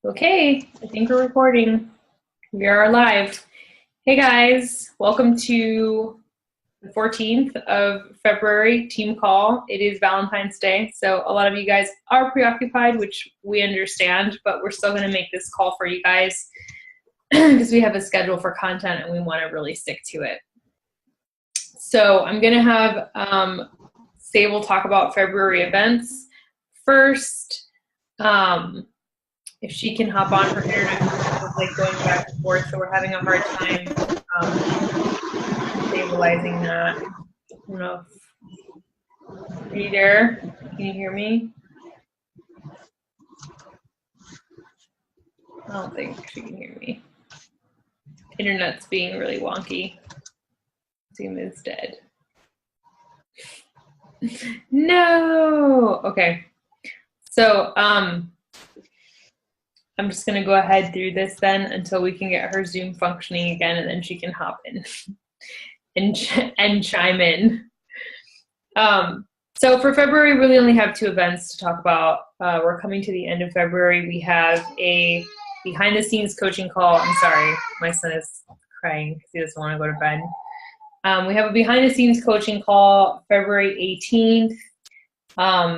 Okay, I think we're recording. We are live. Hey guys, welcome to the 14th of February team call. It is Valentine's Day, so a lot of you guys are preoccupied, which we understand, but we're still going to make this call for you guys because we have a schedule for content and we want to really stick to it. So I'm going to have Sable talk about February events first. If she can hop on, her internet is like going back and forth, so we're having a hard time stabilizing that. I don't know if, are you there? Can you hear me? I don't think she can hear me. Internet's being really wonky. Zoom is dead. No! Okay. So, I'm just going to go ahead through this then until we can get her Zoom functioning again, and then she can hop in and chime in. So for February, we really only have 2 events to talk about. We're coming to the end of February. We have a behind-the-scenes coaching call. I'm sorry, my son is crying because he doesn't want to go to bed. We have a behind-the-scenes coaching call February 18th.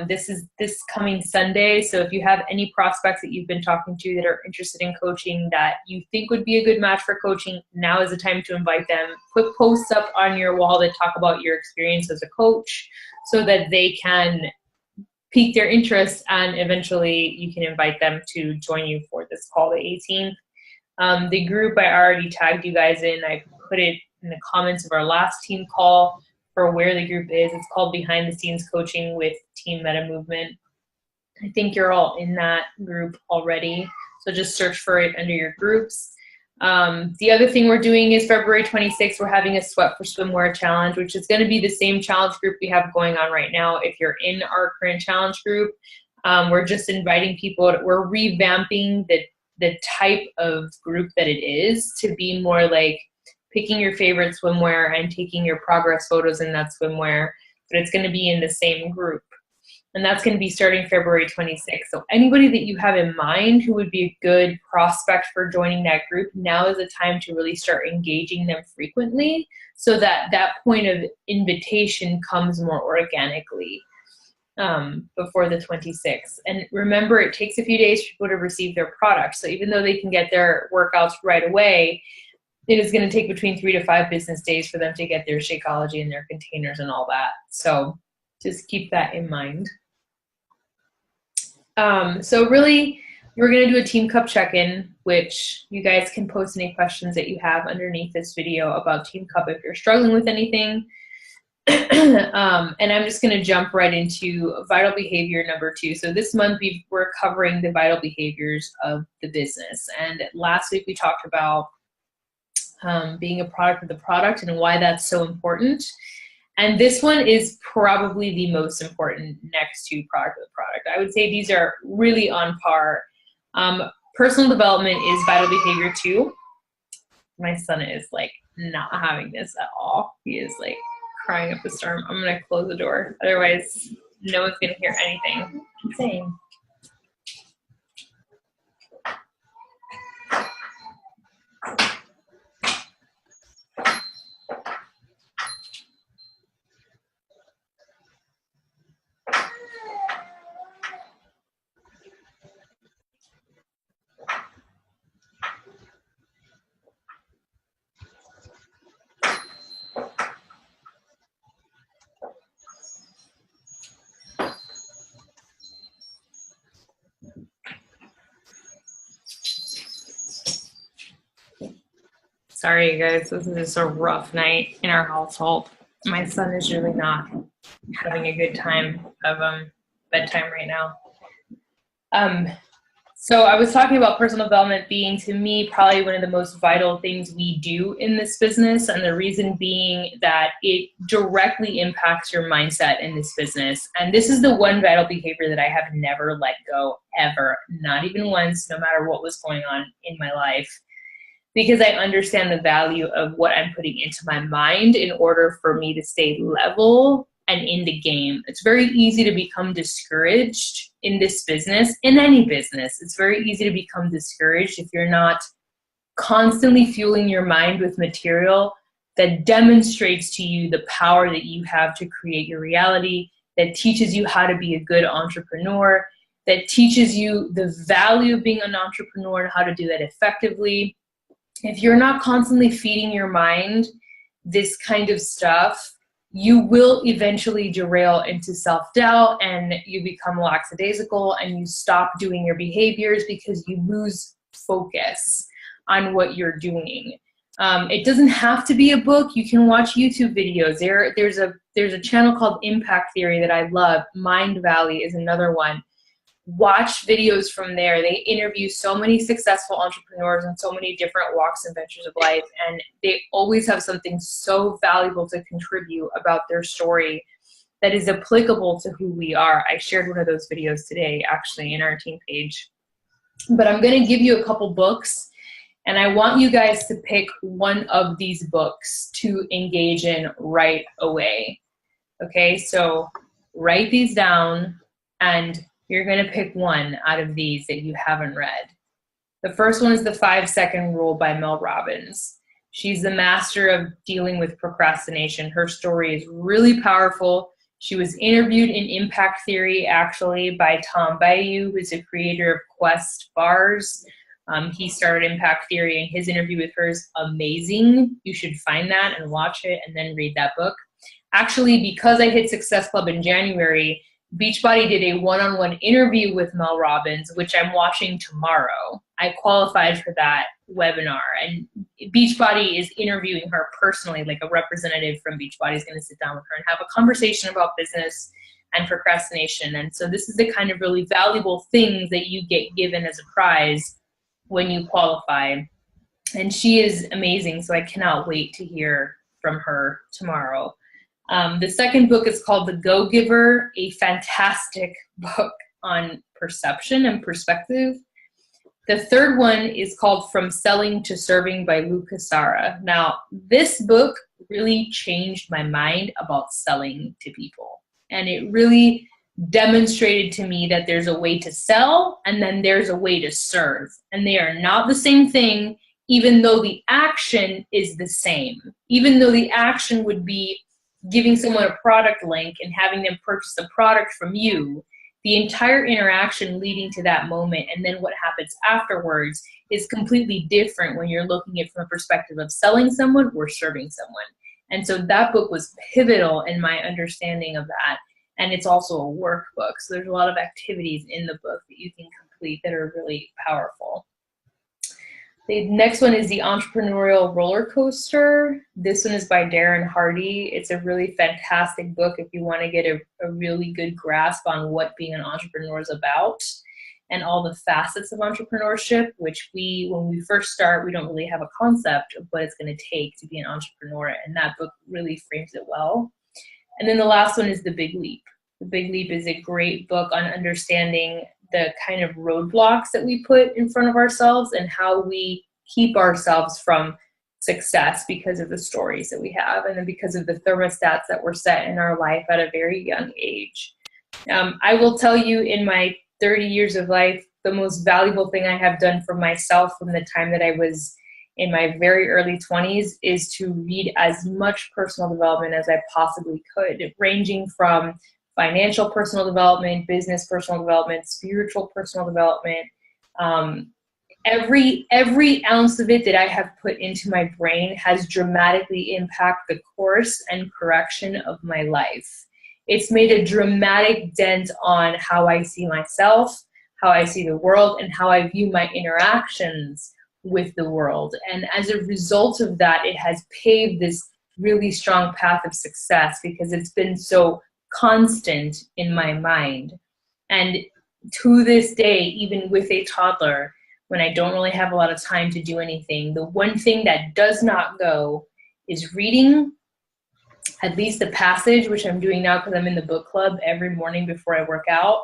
This is this coming Sunday, so if you have any prospects that you've been talking to that are interested in coaching that you think would be a good match for coaching, now is the time to invite them. Put posts up on your wall that talk about your experience as a coach so that they can pique their interest, and eventually you can invite them to join you for this call, the 18th. The group, I already tagged you guys in. I put it in the comments of our last team call for where the group is. It's called Behind the Scenes Coaching with Team Metta Movement. I think you're all in that group already, so just search for it under your groups. The other thing we're doing is February 26th, we're having a Sweat for Swimwear challenge, which is going to be the same challenge group we have going on right now. If you're in our current challenge group, we're just inviting people. We're revamping the type of group that it is to be more like picking your favorite swimwear and taking your progress photos in that swimwear, but it's going to be in the same group. And that's going to be starting February 26th. So anybody that you have in mind who would be a good prospect for joining that group, now is the time to really start engaging them frequently so that that point of invitation comes more organically before the 26th. And remember, it takes a few days for people to receive their product. So even though they can get their workouts right away, it is going to take between 3 to 5 business days for them to get their Shakeology and their containers and all that. So just keep that in mind. So really, we're going to do a Team Cup check-in, which you guys can post any questions that you have underneath this video about Team Cup if you're struggling with anything. And I'm just going to jump right into vital behavior number 2. So this month we're covering the vital behaviors of the business. And last week we talked about being a product of the product and why that's so important. And this one is probably the most important next to product of the product. I would say these are really on par. Personal development is vital behavior 2. My son is like not having this at all. He is like crying up a storm. I'm gonna close the door. Otherwise, no one's gonna hear anything I'm saying. Sorry, you guys, this is just a rough night in our household. My son is really not having a good time of bedtime right now. So I was talking about personal development being, to me, probably one of the most vital things we do in this business, and the reason being that it directly impacts your mindset in this business. And this is the one vital behavior that I have never let go, ever, not even once, no matter what was going on in my life, because I understand the value of what I'm putting into my mind in order for me to stay level and in the game. It's very easy to become discouraged in this business, in any business. It's very easy to become discouraged if you're not constantly fueling your mind with material that demonstrates to you the power that you have to create your reality, that teaches you how to be a good entrepreneur, that teaches you the value of being an entrepreneur and how to do that effectively. If you're not constantly feeding your mind this kind of stuff, you will eventually derail into self-doubt, and you become lackadaisical and you stop doing your behaviors because you lose focus on what you're doing. It doesn't have to be a book. You can watch YouTube videos. There's a channel called Impact Theory that I love. Mind Valley is another one. Watch videos from there. They interview so many successful entrepreneurs in so many different walks and ventures of life, and they always have something so valuable to contribute about their story that is applicable to who we are. I shared one of those videos today, actually, in our team page. But I'm going to give you a couple books, and I want you guys to pick one of these books to engage in right away. Okay, so write these down, and you're going to pick one out of these that you haven't read. The first one is The 5-Second Rule by Mel Robbins. She's the master of dealing with procrastination. Her story is really powerful. She was interviewed in Impact Theory, actually, by Tom Bayou, who's a creator of Quest bars. He started Impact Theory, and his interview with her is amazing. You should find that and watch it and then read that book. Actually, because I hit Success Club in January, Beachbody did a one-on-one interview with Mel Robbins, which I'm watching tomorrow. I qualified for that webinar, and Beachbody is interviewing her personally, like a representative from Beachbody is going to sit down with her and have a conversation about business and procrastination. And so this is the kind of really valuable things that you get given as a prize when you qualify. And she is amazing, so I cannot wait to hear from her tomorrow. The second book is called The Go-Giver, a fantastic book on perception and perspective. The third one is called From Selling to Serving by Lou Casara. Now, this book really changed my mind about selling to people. And it really demonstrated to me that there's a way to sell and then there's a way to serve. And they are not the same thing, even though the action is the same. Even though the action would be giving someone a product link and having them purchase the product from you, the entire interaction leading to that moment and then what happens afterwards is completely different when you're looking at it from a perspective of selling someone or serving someone. And so that book was pivotal in my understanding of that. And it's also a workbook. So there's a lot of activities in the book that you can complete that are really powerful. The next one is The Entrepreneurial Roller Coaster. This one is by Darren Hardy. It's a really fantastic book if you want to get a really good grasp on what being an entrepreneur is about and all the facets of entrepreneurship, which when we first start, we don't really have a concept of what it's going to take to be an entrepreneur. And that book really frames it well. And then the last one is The Big Leap. The Big Leap is a great book on understanding the kind of roadblocks that we put in front of ourselves and how we keep ourselves from success because of the stories that we have and then because of the thermostats that were set in our life at a very young age. I will tell you, in my 30 years of life, the most valuable thing I have done for myself from the time that I was in my very early 20s is to read as much personal development as I possibly could, ranging from financial personal development, business personal development, spiritual personal development. Every ounce of it that I have put into my brain has dramatically impacted the course and correction of my life. It's made a dramatic dent on how I see myself, how I see the world, and how I view my interactions with the world. And as a result of that, it has paved this really strong path of success because it's been so constant in my mind. And to this day, even with a toddler, when I don't really have a lot of time to do anything, the one thing that does not go is reading at least a passage, which I'm doing now because I'm in the book club every morning before I work out,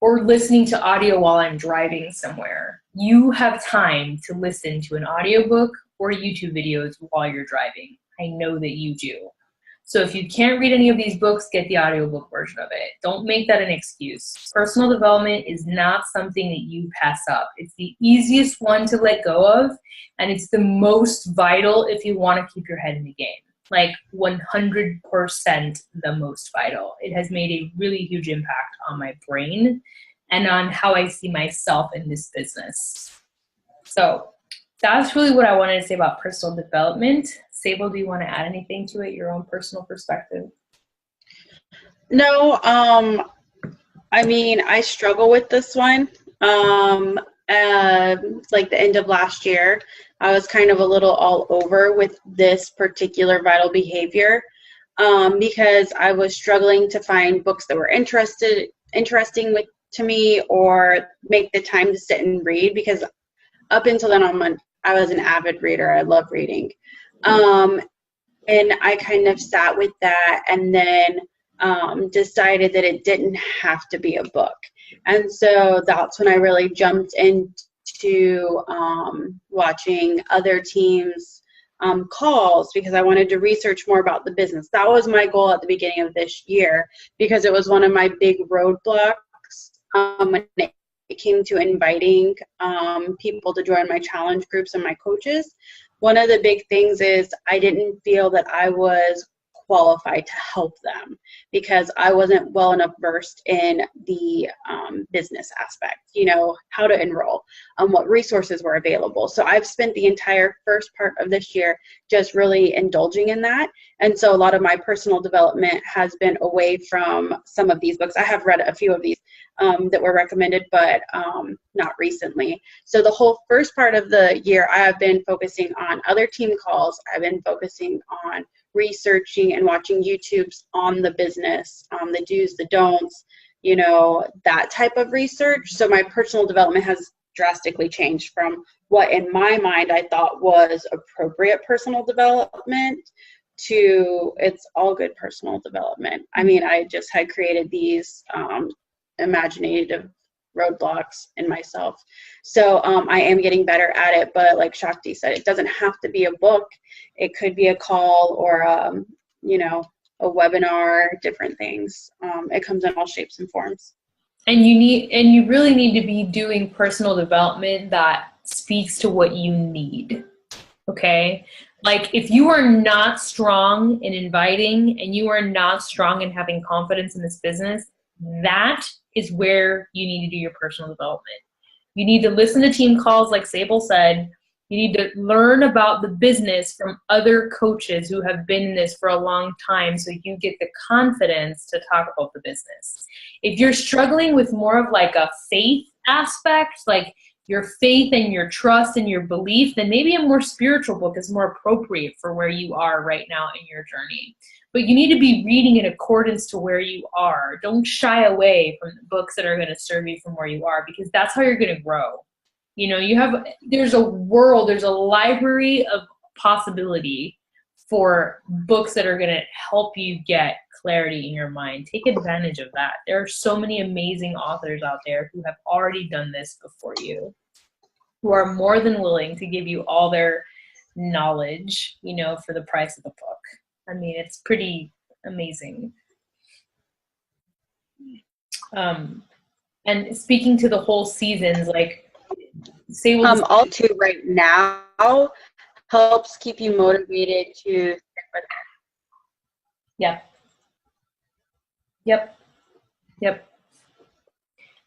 or listening to audio while I'm driving somewhere. You have time to listen to an audiobook or YouTube videos while you're driving. I know that you do. So if you can't read any of these books, get the audiobook version of it. Don't make that an excuse. Personal development is not something that you pass up. It's the easiest one to let go of, and it's the most vital if you want to keep your head in the game. Like 100% the most vital. It has made a really huge impact on my brain and on how I see myself in this business. So that's really what I wanted to say about personal development. Sable, do you want to add anything to it, your own personal perspective? No, I mean, I struggle with this one. Like the end of last year, I was kind of a little all over with this particular vital behavior because I was struggling to find books that were interesting to me, or make the time to sit and read, because up until then I was an avid reader. I love reading. And I kind of sat with that, and then decided that it didn't have to be a book. And so that's when I really jumped into watching other teams' calls, because I wanted to research more about the business. That was my goal at the beginning of this year, because it was one of my big roadblocks when it came to inviting people to join my challenge groups and my coaches. One of the big things is I didn't feel that I was qualified to help them, because I wasn't well enough versed in the business aspect, how to enroll, what resources were available. So I've spent the entire first part of this year just really indulging in that. And so a lot of my personal development has been away from some of these books. I have read a few of these that were recommended, but not recently. So the whole first part of the year, I have been focusing on other team calls. I've been focusing on researching and watching YouTubes on the business, the do's, the don'ts, that type of research. So my personal development has drastically changed from what in my mind I thought was appropriate personal development to it's all good personal development. I mean, I just had created these imaginative roadblocks in myself. So I am getting better at it, but like Shakti said, it doesn't have to be a book. It could be a call or a webinar, different things. It comes in all shapes and forms. And you really need to be doing personal development that speaks to what you need. Okay? Like if you are not strong in inviting and you are not strong in having confidence in this business, that is where you need to do your personal development. You need to listen to team calls, like Sable said. You need to learn about the business from other coaches who have been in this for a long time, so you get the confidence to talk about the business. If you're struggling with more of like a faith aspect, like your faith and your trust and your belief, then maybe a more spiritual book is more appropriate for where you are right now in your journey. But you need to be reading in accordance to where you are. Don't shy away from the books that are going to serve you from where you are, because that's how you're going to grow. There's a library of possibility for books that are going to help you get clarity in your mind. Take advantage of that. There are so many amazing authors out there who have already done this before you, who are more than willing to give you all their knowledge, for the price of a book. I mean, it's pretty amazing. And speaking to the whole seasons, like say all too right now helps keep you motivated to stick with it. Yep.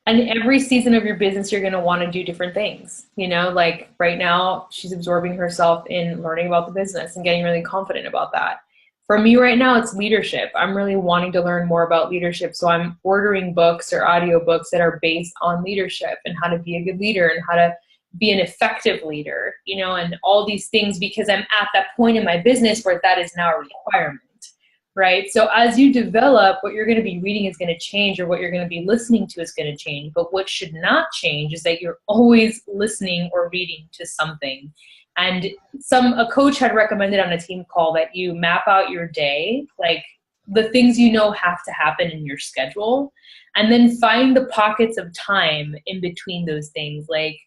And every season of your business, you're going to want to do different things. Like right now, she's absorbing herself in learning about the business and getting really confident about that. For me right now, it's leadership. I'm really wanting to learn more about leadership. So I'm ordering books or audiobooks that are based on leadership and how to be a good leader and how to be an effective leader, and all these things, because I'm at that point in my business where that is now a requirement, right? So as you develop, what you're going to be reading is going to change, or what you're going to be listening to is going to change. But what should not change is that you're always listening or reading to something. And a coach had recommended on a team call that you map out your day, like the things have to happen in your schedule, and then find the pockets of time in between those things. Like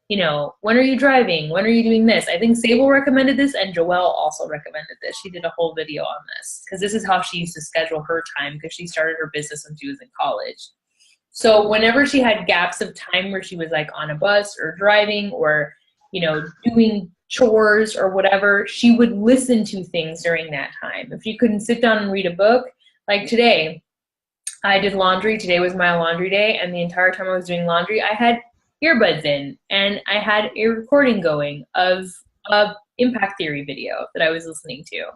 you know, when are you driving? When are you doing this? I think Sable recommended this, and Joelle also recommended this. She did a whole video on this because this is how she used to schedule her time, because she started her business when she was in college. So whenever she had gaps of time where she was like on a bus or driving or, you know, doing chores or whatever, she would listen to things during that time. If she couldn't sit down and read a book, like today, I did laundry. Today was my laundry day, and the entire time I was doing laundry, I had earbuds in, and I had a recording going of a impact theory video that I was listening to.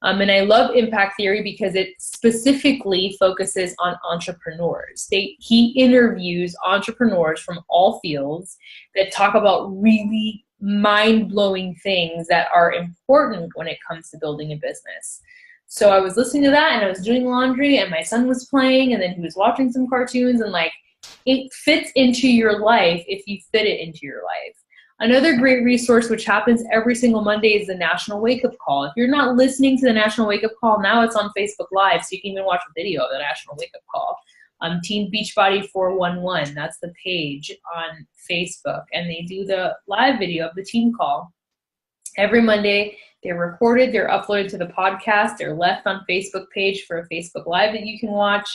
And I love impact theory because it specifically focuses on entrepreneurs. He interviews entrepreneurs from all fields that talk about really mind-blowing things that are important when it comes to building a business. So I was listening to that, and I was doing laundry, and my son was playing, and then he was watching some cartoons, and like, it fits into your life if you fit it into your life. Another great resource, which happens every single Monday, is the National Wake Up Call. If you're not listening to the National Wake Up Call, now it's on Facebook Live, so you can even watch a video of the National Wake Up Call. Team Beachbody 411, that's the page on Facebook, and they do the live video of the team call. Every Monday, they're recorded, they're uploaded to the podcast, they're left on Facebook page for a Facebook Live that you can watch,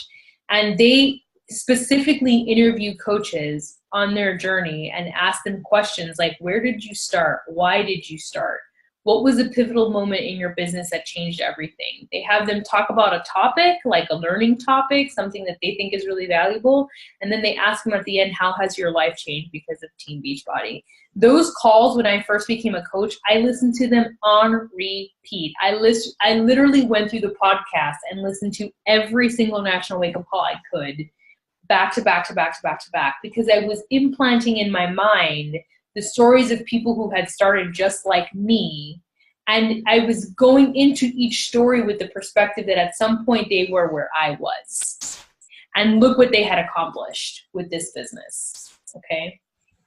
and they specifically interview coaches on their journey and ask them questions like, where did you start? Why did you start? What was a pivotal moment in your business that changed everything? They have them talk about a topic, like a learning topic, something that they think is really valuable, and then they ask them at the end, how has your life changed because of Team Beachbody? Those calls, when I first became a coach, I listened to them on repeat. I literally went through the podcast and listened to every single National Wake Up Call I could, back to back to back to back to back, because I was implanting in my mind the stories of people who had started just like me. And I was going into each story with the perspective that at some point they were where I was. And look what they had accomplished with this business, okay?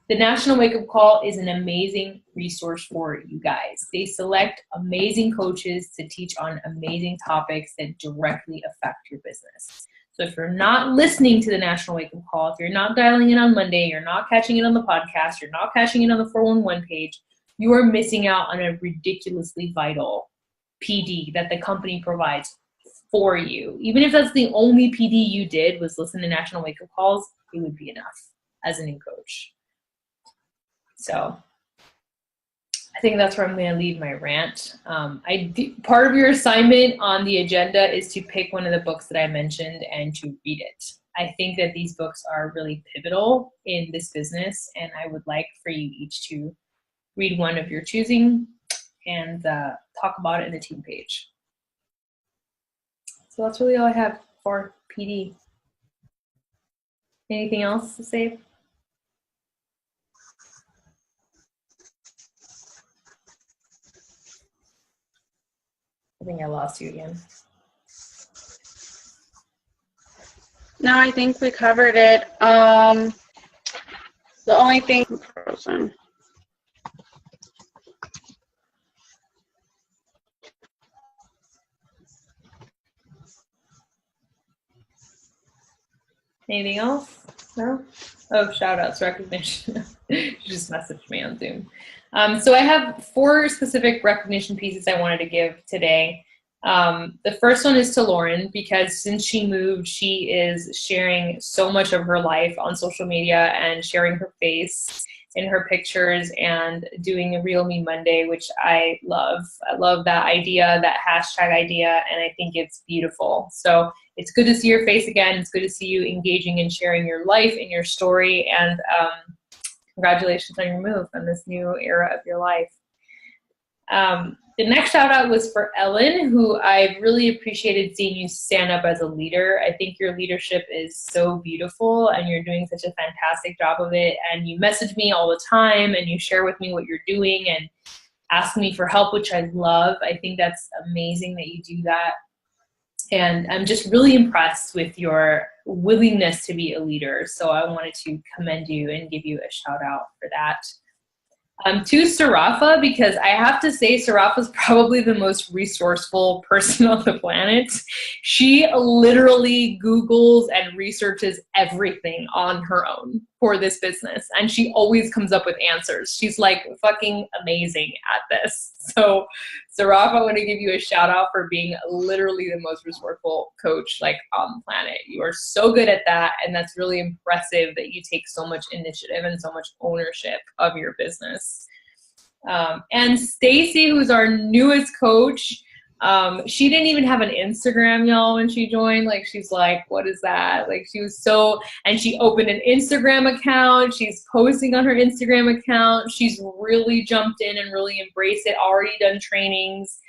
The National Wake Up Call is an amazing resource for you guys. They select amazing coaches to teach on amazing topics that directly affect your business. So if you're not listening to the National Wake Up Call, if you're not dialing in on Monday, you're not catching it on the podcast, you're not catching it on the 411 page, you are missing out on a ridiculously vital PD that the company provides for you. Even if that's the only PD you did was listen to National Wake Up Calls, it would be enough as a new coach. So I think that's where I'm going to leave my rant. Part of your assignment on the agenda is to pick one of the books that I mentioned and to read it. I think that these books are really pivotal in this business, and I would like for you each to read one of your choosing and talk about it in the team page. So that's really all I have for PD. Anything else to say? I think I lost you again. No, I think we covered it. The only thing frozen. Anything else? No? Oh, shout outs, recognition. She just messaged me on Zoom. So I have 4 specific recognition pieces I wanted to give today. The first one is to Lauren, because since she moved, she is sharing so much of her life on social media and sharing her face in her pictures and doing a Real Me Monday, which I love. I love that idea, that hashtag idea, and I think it's beautiful. So it's good to see your face again. It's good to see you engaging and sharing your life and your story, and congratulations on your move and this new era of your life. The next shout out was for Ellen, who I really appreciated seeing you stand up as a leader. I think your leadership is so beautiful and you're doing such a fantastic job of it. And you message me all the time and you share with me what you're doing and ask me for help, which I love. I think that's amazing that you do that. And I'm just really impressed with your willingness to be a leader. So I wanted to commend you and give you a shout out for that. To Sarafa, because I have to say Sarafa's probably the most resourceful person on the planet. She literally Googles and researches everything on her own for this business, and she always comes up with answers. She's like fucking amazing at this. So Sarafa, I want to give you a shout out for being literally the most resourceful coach like on the planet. You are so good at that, and that's really impressive that you take so much initiative and so much ownership of your business. And Stacy, who's our newest coach, she didn't even have an Instagram, y'all, when she joined. Like, she's like, what is that? Like, she was so, and she opened an Instagram account. She's posting on her Instagram account. She's really jumped in and really embraced it, already done trainings.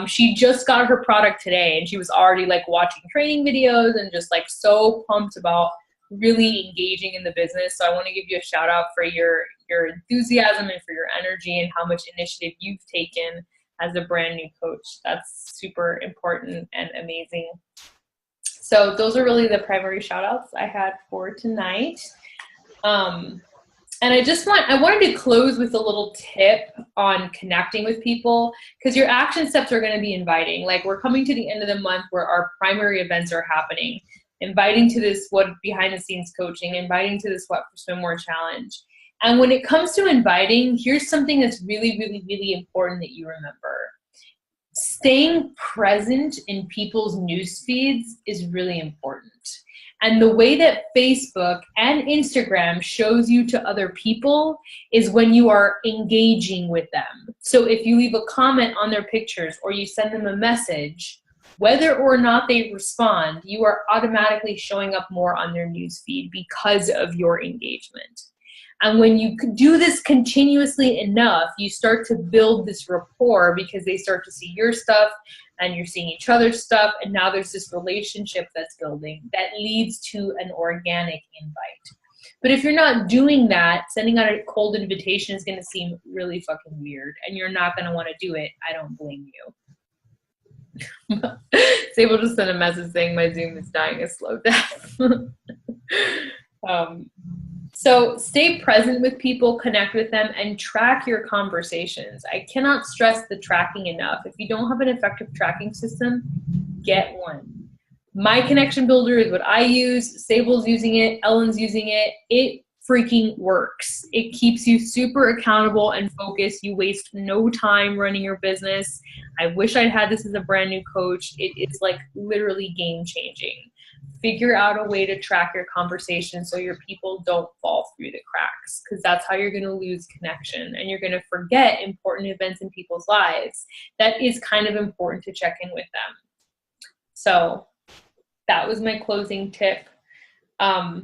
She just got her product today, and she was already like watching training videos and just like so pumped about really engaging in the business. So I want to give you a shout out for your enthusiasm and for your energy and how much initiative you've taken as a brand new coach. That's super important and amazing. So those are really the primary shout outs I had for tonight. And I wanted to close with a little tip on connecting with people, because your action steps are going to be inviting. Like, we're coming to the end of the month where our primary events are happening. Inviting to this what behind the scenes coaching, inviting to this what for swim more challenge. And when it comes to inviting, here's something that's really, really, really important that you remember. Staying present in people's news feeds is really important. And the way that Facebook and Instagram shows you to other people is when you are engaging with them. So if you leave a comment on their pictures or you send them a message, whether or not they respond, you are automatically showing up more on their news feed because of your engagement. And when you do this continuously enough, you start to build this rapport because they start to see your stuff and you're seeing each other's stuff. And now there's this relationship that's building that leads to an organic invite. But if you're not doing that, sending out a cold invitation is going to seem really fucking weird, and you're not going to want to do it. I don't blame you. Sable just sent a message saying my Zoom is dying a slow death. So stay present with people, connect with them, and track your conversations. I cannot stress the tracking enough. If you don't have an effective tracking system, get one. My Connection Builder is what I use. Sable's using it. Ellen's using it. It freaking works. It keeps you super accountable and focused. You waste no time running your business. I wish I'd had this as a brand new coach. It is like literally game changing. Figure out a way to track your conversation so your people don't fall through the cracks, because that's how you're going to lose connection and you're going to forget important events in people's lives. That is kind of important to check in with them. So that was my closing tip. I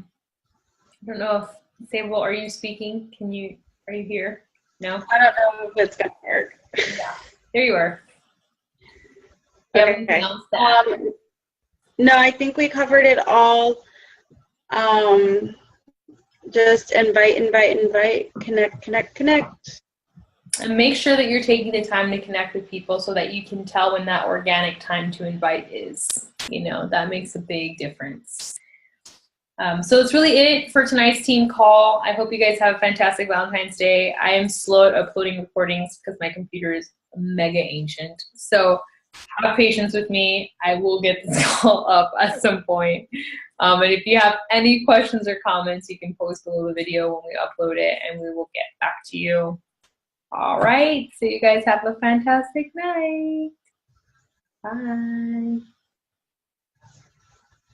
don't know if Sable, are you speaking? Are you here? No? I don't know if it's going to work. Yeah. There you are. Okay. No, I think we covered it all. Just invite, connect. And make sure that you're taking the time to connect with people so that you can tell when that organic time to invite is. You know, that makes a big difference. So that's really it for tonight's team call. I hope you guys have a fantastic Valentine's Day. I am slow at uploading recordings because my computer is mega ancient. So have patience with me. I will get this call up at some point. And if you have any questions or comments, you can post below the video when we upload it, and we will get back to you. All right. So you guys have a fantastic night. Bye.